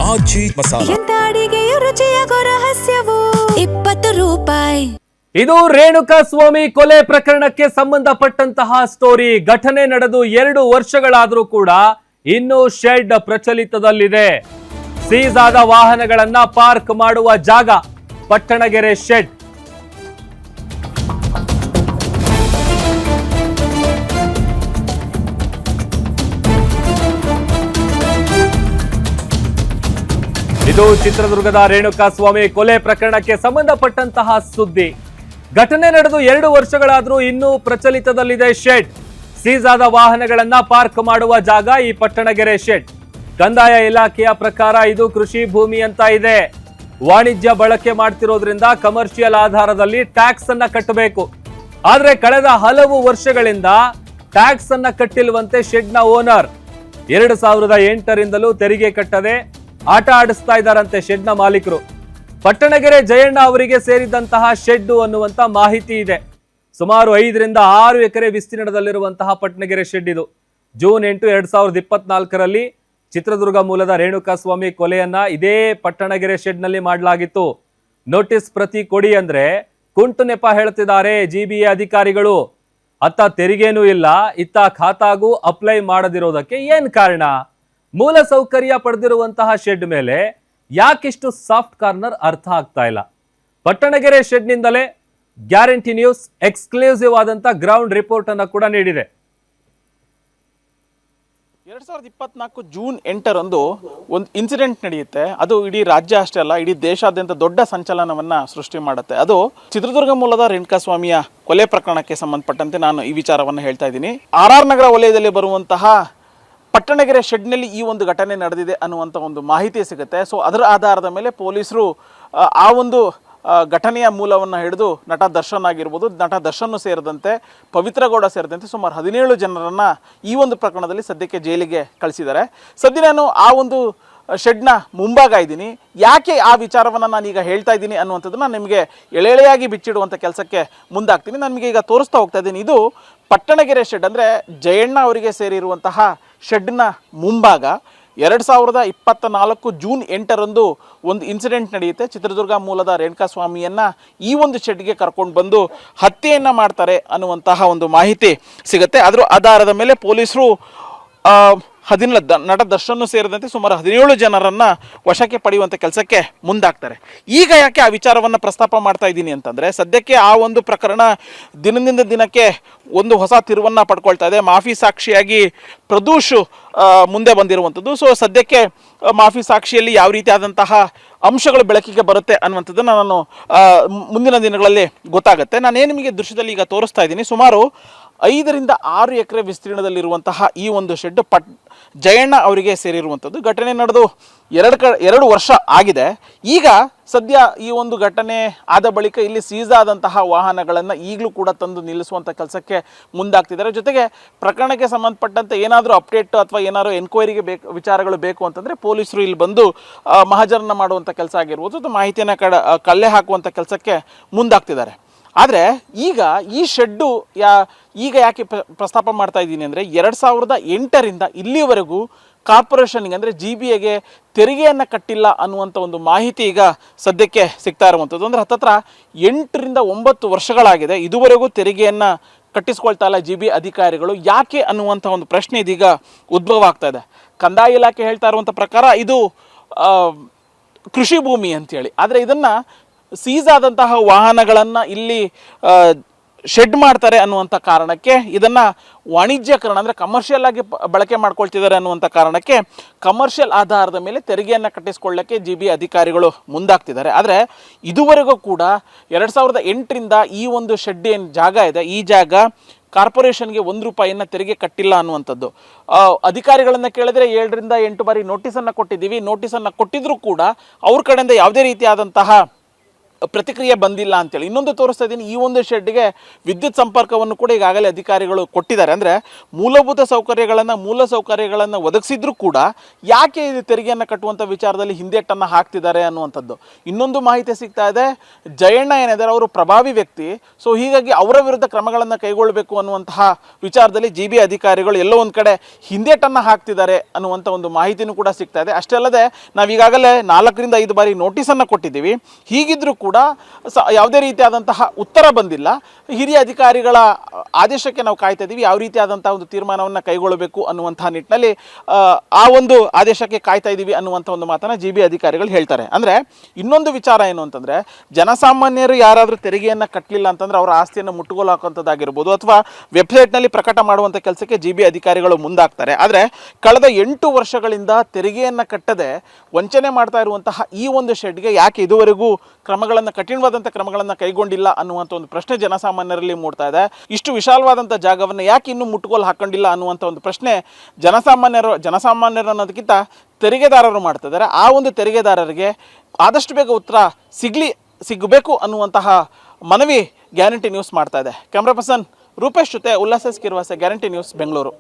ಆಜಿ ಮಸಾಲ. ಎಂತ ಅಡಿಗೆಯ ರುಚಿಯಾಗೋ ರಹಸ್ಯವು 20 ರೂಪಾಯಿ. ಇದು ರೇಣುಕಾ ಸ್ವಾಮಿ ಕೊಲೆ ಪ್ರಕರಣಕ್ಕೆ ಸಂಬಂಧಪಟ್ಟಂತಹ ಸ್ಟೋರಿ. ಘಟನೆ ನಡೆದು 2 ವರ್ಷಗಳಾದರೂ ಕೂಡ ಇನ್ನೂ ಶೆಡ್ ಪ್ರಚಲಿತದಲ್ಲಿದೆ. ಸೀಸ್ ಆದ ವಾಹನಗಳನ್ನ ಪಾರ್ಕ್ ಮಾಡುವ ಜಾಗ ಪಟ್ಟಣಗೆರೆ ಶೆಡ್. ಇದು ಚಿತ್ರದುರ್ಗದ ರೇಣುಕಾ ಸ್ವಾಮಿ ಕೊಲೆ ಪ್ರಕರಣಕ್ಕೆ ಸಂಬಂಧಪಟ್ಟಂತಹ ಸುದ್ದಿ. ಘಟನೆ ನಡೆದು 2 ವರ್ಷಗಳಾದರೂ ಇನ್ನೂ ಪ್ರಚಲಿತದಲ್ಲಿದೆ ಶೆಡ್. ಸೀಸ್ ಆದ ವಾಹನಗಳನ್ನ ಪಾರ್ಕ್ ಮಾಡುವ ಜಾಗ ಈ ಪಟ್ಟಣಗೆರೆ ಶೆಡ್. ಕಂದಾಯ ಇಲಾಖೆಯ ಪ್ರಕಾರ ಇದು ಕೃಷಿ ಭೂಮಿ ಅಂತ ಇದೆ. ವಾಣಿಜ್ಯ ಬಳಕೆ ಮಾಡ್ತಿರೋದ್ರಿಂದ ಕಮರ್ಷಿಯಲ್ ಆಧಾರದಲ್ಲಿ ಟ್ಯಾಕ್ಸ್ ಅನ್ನ ಕಟ್ಟಬೇಕು. ಆದ್ರೆ ಕಳೆದ ಹಲವು ವರ್ಷಗಳಿಂದ ಟ್ಯಾಕ್ಸ್ ಅನ್ನ ಕಟ್ಟಿಲ್ವಂತೆ ಶೆಡ್ ನ ಓನರ್. 2008ರಿಂದಲೂ ತೆರಿಗೆ ಕಟ್ಟದೆ ಆಟ ಆಡಿಸ್ತಾ ಇದ್ದಾರಂತೆ ಶೆಡ್ ನ ಮಾಲೀಕರು. ಪಟ್ಟಣಗೆರೆ ಜಯಣ್ಣ ಅವರಿಗೆ ಸೇರಿದಂತಹ ಶೆಡ್ ಅನ್ನುವಂತ ಮಾಹಿತಿ ಇದೆ. ಸುಮಾರು 5 ರಿಂದ 6 ಎಕರೆ ವಿಸ್ತೀರ್ಣದಲ್ಲಿರುವಂತಹ ಪಟ್ಟಣಗೆರೆ ಶೆಡ್ ಇದು. ಜೂನ್ 8, 2024ರಲ್ಲಿ ಚಿತ್ರದುರ್ಗ ಮೂಲದ ರೇಣುಕಾ ಸ್ವಾಮಿ ಕೊಲೆಯನ್ನ ಇದೇ ಪಟ್ಟಣಗೆರೆ ಶೆಡ್ ನಲ್ಲಿ ಮಾಡಲಾಗಿತ್ತು. ನೋಟಿಸ್ ಪ್ರತಿ ಕೊಡಿ ಅಂದ್ರೆ ಕುಂಟು ನೆಪ ಹೇಳ್ತಿದ್ದಾರೆ ಜಿಬಿಎ ಅಧಿಕಾರಿಗಳು. ಅತ್ತ ತೆರಿಗೆನೂ ಇಲ್ಲ, ಇತ್ತ ಖಾತಾಗೂ ಅಪ್ಲೈ ಮಾಡದಿರೋದಕ್ಕೆ ಏನ್ ಕಾರಣ? ಮೂಲ ಸೌಕರ್ಯ ಪಡೆದಿರುವಂತಹ ಶೆಡ್ ಮೇಲೆ ಯಾಕಿಷ್ಟು ಸಾಫ್ಟ್ ಕಾರ್ನರ್ ಅರ್ಥ ಆಗ್ತಾ ಇಲ್ಲ. ಪಟ್ಟಣಗೆರೆ ಶೆಡ್ ನಿಂದಲೇ ಗ್ಯಾರಂಟಿ ನ್ಯೂಸ್ ಎಕ್ಸ್ಕ್ಲೂಸಿವ್ ಆದಂತ ಗ್ರೌಂಡ್ ರಿಪೋರ್ಟ್ ಅನ್ನು ಕೂಡ ನೀಡಿದೆ. 2024 ಜೂನ್ 8ರಂದು ಒಂದು ಇನ್ಸಿಡೆಂಟ್ ನಡೆಯುತ್ತೆ. ಅದು ಇಡೀ ರಾಜ್ಯ ಅಷ್ಟೇ ಅಲ್ಲ, ಇಡೀ ದೇಶಾದ್ಯಂತ ದೊಡ್ಡ ಸಂಚಲನವನ್ನ ಸೃಷ್ಟಿ ಮಾಡುತ್ತೆ. ಅದು ಚಿತ್ರದುರ್ಗ ಮೂಲದ ರೇಣುಕಾ ಸ್ವಾಮಿಯ ಕೊಲೆ ಪ್ರಕರಣಕ್ಕೆ ಸಂಬಂಧಪಟ್ಟಂತೆ ನಾನು ಈ ವಿಚಾರವನ್ನು ಹೇಳ್ತಾ ಇದ್ದೀನಿ. RR ನಗರ ವಲಯದಲ್ಲಿ ಬರುವಂತಹ ಪಟ್ಟಣಗೆರೆ ಶೆಡ್ನಲ್ಲಿ ಈ ಒಂದು ಘಟನೆ ನಡೆದಿದೆ ಅನ್ನುವಂಥ ಒಂದು ಮಾಹಿತಿ ಸಿಗುತ್ತೆ. ಸೊ ಅದರ ಆಧಾರದ ಮೇಲೆ ಪೊಲೀಸರು ಆ ಒಂದು ಘಟನೆಯ ಮೂಲವನ್ನು ಹಿಡಿದು ನಟ ದರ್ಶನ್ ಆಗಿರ್ಬೋದು, ನಟ ದರ್ಶನ್ ಸೇರಿದಂತೆ ಪವಿತ್ರ ಗೌಡ ಸೇರಿದಂತೆ ಸುಮಾರು 17 ಜನರನ್ನು ಈ ಒಂದು ಪ್ರಕರಣದಲ್ಲಿ ಸದ್ಯಕ್ಕೆ ಜೈಲಿಗೆ ಕಳಿಸಿದ್ದಾರೆ. ಸದ್ಯ ನಾನು ಆ ಒಂದು ಶೆಡ್ನ ಮುಂಭಾಗ ಇದ್ದೀನಿ. ಯಾಕೆ ಆ ವಿಚಾರವನ್ನು ನಾನೀಗ ಹೇಳ್ತಾ ಇದ್ದೀನಿ ಅನ್ನುವಂಥದ್ದನ್ನು ನಿಮಗೆ ಎಳೆಯಾಗಿ ಬಿಚ್ಚಿಡುವಂಥ ಕೆಲಸಕ್ಕೆ ಮುಂದಾಗ್ತೀನಿ. ನನಗೆ ಈಗ ತೋರಿಸ್ತಾ ಹೋಗ್ತಾ ಇದ್ದೀನಿ. ಇದು ಪಟ್ಟಣಗೆರೆ ಶೆಡ್, ಅಂದರೆ ಜಯಣ್ಣ ಅವರಿಗೆ ಸೇರಿರುವಂತಹ ಶೆಡ್ನ ಮುಂಭಾಗ. 2024 ಜೂನ್ 8ರಂದು ಒಂದು ಇನ್ಸಿಡೆಂಟ್ ನಡೆಯುತ್ತೆ. ಚಿತ್ರದುರ್ಗ ಮೂಲದ ರೇಣುಕಾ ಸ್ವಾಮಿಯನ್ನು ಈ ಒಂದು ಶೆಡ್ಗೆ ಕರ್ಕೊಂಡು ಬಂದು ಹತ್ಯೆಯನ್ನು ಮಾಡ್ತಾರೆ ಅನ್ನುವಂತಹ ಒಂದು ಮಾಹಿತಿ ಸಿಗುತ್ತೆ. ಅದರ ಆಧಾರದ ಮೇಲೆ ಪೊಲೀಸರು ನಟ ದರ್ಶನ್ ಸೇರಿದಂತೆ ಸುಮಾರು 17 ಜನರನ್ನು ವಶಕ್ಕೆ ಪಡೆಯುವಂಥ ಕೆಲಸಕ್ಕೆ ಮುಂದಾಗ್ತಾರೆ. ಈಗ ಯಾಕೆ ಆ ವಿಚಾರವನ್ನು ಪ್ರಸ್ತಾಪ ಮಾಡ್ತಾ ಇದ್ದೀನಿ ಅಂತಂದರೆ, ಸದ್ಯಕ್ಕೆ ಆ ಒಂದು ಪ್ರಕರಣ ದಿನದಿಂದ ದಿನಕ್ಕೆ ಒಂದು ಹೊಸ ತಿರುವನ್ನು ಪಡ್ಕೊಳ್ತಾ ಇದೆ. ಮಾಫಿ ಸಾಕ್ಷಿಯಾಗಿ ಪ್ರದೂಷ್ ಮುಂದೆ ಬಂದಿರುವಂಥದ್ದು. ಸೊ ಸದ್ಯಕ್ಕೆ ಮಾಫಿ ಸಾಕ್ಷಿಯಲ್ಲಿ ಯಾವ ರೀತಿಯಾದಂತಹ ಅಂಶಗಳು ಬೆಳಕಿಗೆ ಬರುತ್ತೆ ಅನ್ನುವಂಥದ್ದನ್ನು ನಾನು ಮುಂದಿನ ದಿನಗಳಲ್ಲಿ ಗೊತ್ತಾಗುತ್ತೆ. ನಾನೇನು ನಿಮಗೆ ದೃಶ್ಯದಲ್ಲಿ ಈಗ ತೋರಿಸ್ತಾ ಇದ್ದೀನಿ. ಸುಮಾರು 5 ರಿಂದ 6 ಎಕರೆ ವಿಸ್ತೀರ್ಣದಲ್ಲಿರುವಂತಹ ಈ ಒಂದು ಶೆಡ್ ಜಯಣ್ಣ ಅವರಿಗೆ ಸೇರಿರುವಂಥದ್ದು. ಘಟನೆ ನಡೆದು 2 ವರ್ಷ ಆಗಿದೆ. ಈಗ ಸದ್ಯ ಈ ಒಂದು ಘಟನೆ ಆದ ಬಳಿಕ ಇಲ್ಲಿ ಸೀಸ್ ಆದಂತಹ ವಾಹನಗಳನ್ನು ಈಗಲೂ ಕೂಡ ತಂದು ನಿಲ್ಲಿಸುವಂಥ ಕೆಲಸಕ್ಕೆ ಮುಂದಾಗ್ತಿದ್ದಾರೆ. ಜೊತೆಗೆ ಪ್ರಕರಣಕ್ಕೆ ಸಂಬಂಧಪಟ್ಟಂತೆ ಏನಾದರೂ ಅಪ್ಡೇಟ್ ಅಥವಾ ಏನಾದರೂ ಎನ್ಕ್ವೈರಿಗೆ ವಿಚಾರಗಳು ಬೇಕು ಅಂತಂದರೆ ಪೊಲೀಸರು ಇಲ್ಲಿ ಬಂದು ಮಹಾಜರನ್ನ ಮಾಡುವಂಥ ಕೆಲಸ ಆಗಿರ್ಬೋದು, ಅಥವಾ ಮಾಹಿತಿಯನ್ನು ಕಳ್ಳೆ ಹಾಕುವಂಥ ಕೆಲಸಕ್ಕೆ ಮುಂದಾಗ್ತಿದ್ದಾರೆ. ಆದರೆ ಈಗ ಈ ಶೆಡ್ಡು ಈಗ ಯಾಕೆ ಪ್ರಸ್ತಾಪ ಮಾಡ್ತಾ ಇದ್ದೀನಿ ಅಂದರೆ, 2008ರಿಂದ ಇಲ್ಲಿವರೆಗೂ ಕಾರ್ಪೊರೇಷನ್ಗೆ ಅಂದರೆ GBAಗೆ ತೆರಿಗೆಯನ್ನು ಕಟ್ಟಿಲ್ಲ ಅನ್ನುವಂಥ ಒಂದು ಮಾಹಿತಿ ಈಗ ಸದ್ಯಕ್ಕೆ ಸಿಗ್ತಾ ಇರುವಂಥದ್ದು. ಅಂದರೆ ಹತ್ತತ್ರ 8 ರಿಂದ 9 ವರ್ಷಗಳಾಗಿದೆ, ಇದುವರೆಗೂ ತೆರಿಗೆಯನ್ನು ಕಟ್ಟಿಸ್ಕೊಳ್ತಾ ಇಲ್ಲ GBA ಅಧಿಕಾರಿಗಳು. ಯಾಕೆ ಅನ್ನುವಂಥ ಒಂದು ಪ್ರಶ್ನೆ ಇದೀಗ ಉದ್ಭವ ಆಗ್ತಾ ಇದೆ. ಕಂದಾಯ ಇಲಾಖೆ ಹೇಳ್ತಾ ಇರುವಂಥ ಪ್ರಕಾರ ಇದು ಕೃಷಿ ಭೂಮಿ ಅಂತೇಳಿ. ಆದರೆ ಇದನ್ನು ಸೀಸ್ ಆದಂತಹ ವಾಹನಗಳನ್ನು ಇಲ್ಲಿ ಶೆಡ್ ಮಾಡ್ತಾರೆ ಅನ್ನುವಂಥ ಕಾರಣಕ್ಕೆ ಇದನ್ನು ವಾಣಿಜ್ಯಕರಣ ಅಂದರೆ ಕಮರ್ಷಿಯಲ್ ಆಗಿ ಬಳಕೆ ಮಾಡ್ಕೊಳ್ತಿದ್ದಾರೆ ಅನ್ನುವಂಥ ಕಾರಣಕ್ಕೆ ಕಮರ್ಷಿಯಲ್ ಆಧಾರದ ಮೇಲೆ ತೆರಿಗೆಯನ್ನು ಕಟ್ಟಿಸ್ಕೊಳ್ಳೋಕ್ಕೆ GBA ಅಧಿಕಾರಿಗಳು ಮುಂದಾಗ್ತಿದ್ದಾರೆ. ಆದರೆ ಇದುವರೆಗೂ ಕೂಡ 2008ರಿಂದ ಈ ಒಂದು ಶೆಡ್ ಏನು ಜಾಗ ಇದೆ, ಈ ಜಾಗ ಕಾರ್ಪೊರೇಷನ್ಗೆ 1 ರೂಪಾಯಿಯನ್ನು ತೆರಿಗೆ ಕಟ್ಟಿಲ್ಲ ಅನ್ನುವಂಥದ್ದು. ಅಧಿಕಾರಿಗಳನ್ನು ಕೇಳಿದ್ರೆ 7 ರಿಂದ 8 ಬಾರಿ ನೋಟಿಸನ್ನು ಕೊಟ್ಟಿದ್ದೀವಿ. ನೋಟಿಸನ್ನು ಕೊಟ್ಟಿದ್ರೂ ಕೂಡ ಅವ್ರ ಕಡೆಯಿಂದ ಯಾವುದೇ ರೀತಿಯಾದಂತಹ ಪ್ರತಿಕ್ರಿಯೆ ಬಂದಿಲ್ಲ ಅಂತೇಳಿ. ಇನ್ನೊಂದು ತೋರಿಸ್ತಾ ಇದ್ದೀನಿ, ಈ ಒಂದು ಶೆಡ್ಗೆ ವಿದ್ಯುತ್ ಸಂಪರ್ಕವನ್ನು ಕೂಡ ಈಗಾಗಲೇ ಅಧಿಕಾರಿಗಳು ಕೊಟ್ಟಿದ್ದಾರೆ. ಅಂದರೆ ಮೂಲಭೂತ ಮೂಲ ಸೌಕರ್ಯಗಳನ್ನು ಒದಗಿಸಿದ್ರು ಕೂಡ ಯಾಕೆ ಇದು ತೆರಿಗೆಯನ್ನು ಕಟ್ಟುವಂಥ ವಿಚಾರದಲ್ಲಿ ಹಿಂದೇಟನ್ನು ಹಾಕ್ತಿದ್ದಾರೆ ಅನ್ನುವಂಥದ್ದು. ಇನ್ನೊಂದು ಮಾಹಿತಿ ಸಿಗ್ತಾ ಇದೆ, ಜಯಣ್ಣ ಏನಿದ್ದಾರೆ ಅವರು ಪ್ರಭಾವಿ ವ್ಯಕ್ತಿ, ಸೊ ಹೀಗಾಗಿ ಅವರ ವಿರುದ್ಧ ಕ್ರಮಗಳನ್ನು ಕೈಗೊಳ್ಳಬೇಕು ಅನ್ನುವಂತಹ ವಿಚಾರದಲ್ಲಿ ಜಿ ಬಿ ಅಧಿಕಾರಿಗಳು ಎಲ್ಲೋ ಒಂದು ಕಡೆ ಹಿಂದೇಟನ್ನು ಹಾಕ್ತಿದ್ದಾರೆ ಅನ್ನುವಂಥ ಒಂದು ಮಾಹಿತಿನೂ ಕೂಡ ಸಿಗ್ತಾ ಇದೆ. ಅಷ್ಟೇ ಅಲ್ಲದೆ ನಾವೀಗಾಗಲೇ 4 ರಿಂದ 5 ಬಾರಿ ನೋಟಿಸನ್ನು ಕೊಟ್ಟಿದ್ದೀವಿ. ಹೀಗಿದ್ರೂ ಕೂಡ ಯಾವುದೇ ರೀತಿಯಾದಂತಹ ಉತ್ತರ ಬಂದಿಲ್ಲ. ಹಿರಿಯ ಅಧಿಕಾರಿಗಳ ಆದೇಶಕ್ಕೆ ನಾವು ಕಾಯ್ತಾ ಇದ್ದೀವಿ, ಯಾವ ರೀತಿಯಾದಂತಹ ಒಂದು ತೀರ್ಮಾನವನ್ನು ಕೈಗೊಳ್ಳಬೇಕು ಅನ್ನುವಂತಹ ನಿಟ್ಟಿನಲ್ಲಿ ಆ ಒಂದು ಆದೇಶಕ್ಕೆ ಕಾಯ್ತಾ ಇದ್ದೀವಿ ಅನ್ನುವಂಥ ಒಂದು ಮಾತನ್ನು ಜಿ ಬಿ ಅಧಿಕಾರಿಗಳು ಹೇಳ್ತಾರೆ. ಅಂದರೆ ಇನ್ನೊಂದು ವಿಚಾರ ಏನು ಅಂತಂದರೆ, ಜನಸಾಮಾನ್ಯರು ಯಾರಾದರೂ ತೆರಿಗೆಯನ್ನು ಕಟ್ಟಲಿಲ್ಲ ಅಂತಂದರೆ ಅವರ ಆಸ್ತಿಯನ್ನು ಮುಟ್ಟುಗೋಲು ಹಾಕುವಂಥದ್ದಾಗಿರ್ಬೋದು ಅಥವಾ ವೆಬ್ಸೈಟ್ನಲ್ಲಿ ಪ್ರಕಟ ಮಾಡುವಂಥ ಕೆಲಸಕ್ಕೆ ಜಿ ಬಿ ಅಧಿಕಾರಿಗಳು ಮುಂದಾಗ್ತಾರೆ. ಆದರೆ ಕಳೆದ 8 ವರ್ಷಗಳಿಂದ ತೆರಿಗೆಯನ್ನು ಕಟ್ಟದೆ ವಂಚನೆ ಮಾಡ್ತಾ ಇರುವಂತಹ ಈ ಒಂದು ಶೆಡ್ಗೆ ಯಾಕೆ ಇದುವರೆಗೂ ಕಠಿಣವಾದಂಥ ಕ್ರಮಗಳನ್ನು ಕೈಗೊಂಡಿಲ್ಲ ಅನ್ನುವಂಥ ಒಂದು ಪ್ರಶ್ನೆ ಜನಸಾಮಾನ್ಯರಲ್ಲಿ ಮೂಡ್ತಾ ಇದೆ. ಇಷ್ಟು ವಿಶಾಲವಾದಂಥ ಜಾಗವನ್ನು ಯಾಕೆ ಇನ್ನೂ ಮುಟ್ಟುಗೋಲು ಹಾಕೊಂಡಿಲ್ಲ ಅನ್ನುವಂಥ ಒಂದು ಪ್ರಶ್ನೆ ಜನಸಾಮಾನ್ಯರು ಅನ್ನೋದಕ್ಕಿಂತ ತೆರಿಗೆದಾರರು ಮಾಡ್ತಾ ಇದ್ದಾರೆ. ಆ ಒಂದು ತೆರಿಗೆದಾರರಿಗೆ ಆದಷ್ಟು ಬೇಗ ಉತ್ತರ ಸಿಗಬೇಕು ಅನ್ನುವಂತಹ ಮನವಿ ಗ್ಯಾರಂಟಿ ನ್ಯೂಸ್ ಮಾಡ್ತಾ ಇದೆ. ಕ್ಯಾಮ್ರಾ ಪರ್ಸನ್ ರೂಪೇಶ್ ಜೊತೆ ಉಲ್ಲಾಸ ಕಿರ್ವಾಸೆ, ಗ್ಯಾರಂಟಿ ನ್ಯೂಸ್, ಬೆಂಗಳೂರು.